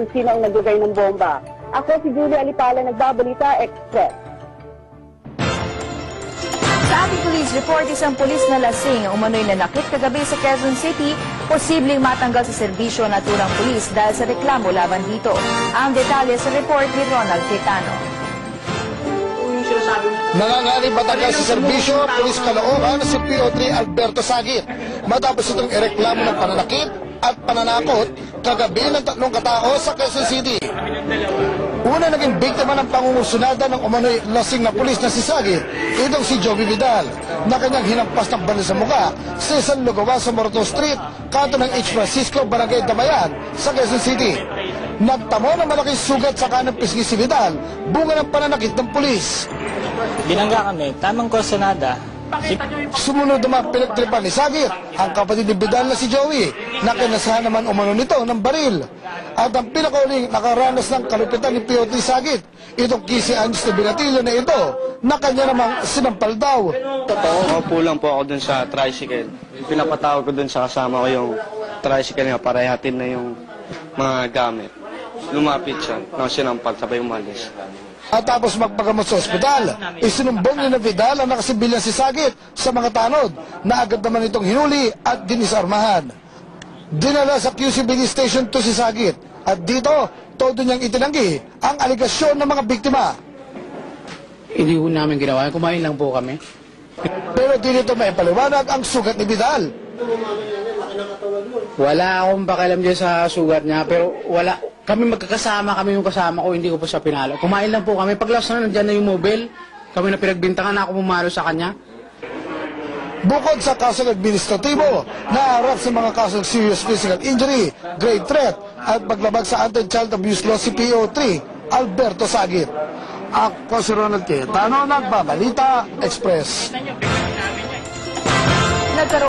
kung sino ang naglagay ng bomba. Ako si Julie Alipala, Nagbabalita Express. Sa ating police report, isang pulis na lasing ang umano'y nanakit kagabi sa Quezon City, posibleng matanggal sa serbisyo ang naturang pulis dahil sa reklamo laban dito. Ang detalye sa report ni Ronald Quetano. Nangangaling matanggal sa serbisyo, pulis kalooban si PO3 Alberto Sagit matapos itong ireklamo ng pananakit at pananakot kagabi ng 3 katao sa Quezon City. Una naging biktima ng pangungusunada ng umano'y lasing na pulis na si Sagit, itong si Joey Vidal, na kanyang hinampas ng bala sa muka sa isang lugawan sa Morto Street, kanto ng H. Francisco, Barangay Damayan, sa Quezon City. Nagtamo ng malaking sugat sa kanang pisngi si Vidal, bunga ng pananakit ng pulis. Binangga kami, tamang kusunada. Sumunod naman pinagtripan ni Sagit, ang kapatid ni Vidal na si Joey, na kinasahan naman umano nito ng baril. At ang pinakauling nakaranas ng kalupitan ni PO3 Sagit, itong 15 anyos na binatilyo na ito, na kanya namang sinampal daw. Nakaupo lang po ako dun sa tricycle. Pinapatawag ko dun sa kasama ko yung tricycle niya para ihatid na yung mga gamit. Lumapit siya, na sinampal, sabay umalis. At tapos magpagamot sa ospital, isinumbong ni na Vidal ang nakasibilyan si Sagit sa mga tanod na agad naman itong hinuli at dinisarmahan. Dinala sa QCBD Station 2 si Sagit at dito, todo niyang itinanggi ang aligasyon ng mga biktima. Hindi po namin ginawa, kumain lang po kami. Pero di nito maipaliwanag ang sugat ni Vidal. Wala akong pakialam dyan sa sugat niya, pero wala. Kami magkakasama, kami yung kasama ko, hindi ko po siya pinalo. Kumain lang po kami. Paglas na nandyan na yung mobile, kami na pinagbintangan na ako pumalo sa kanya. Bukod sa kasong administratibo, naharap sa mga kasong serious physical injury, grave threat, at paglabag sa anti-child abuse law si PO3, Alberto Sagit. Ako si Ronald Quetano, Nagbabalita Express.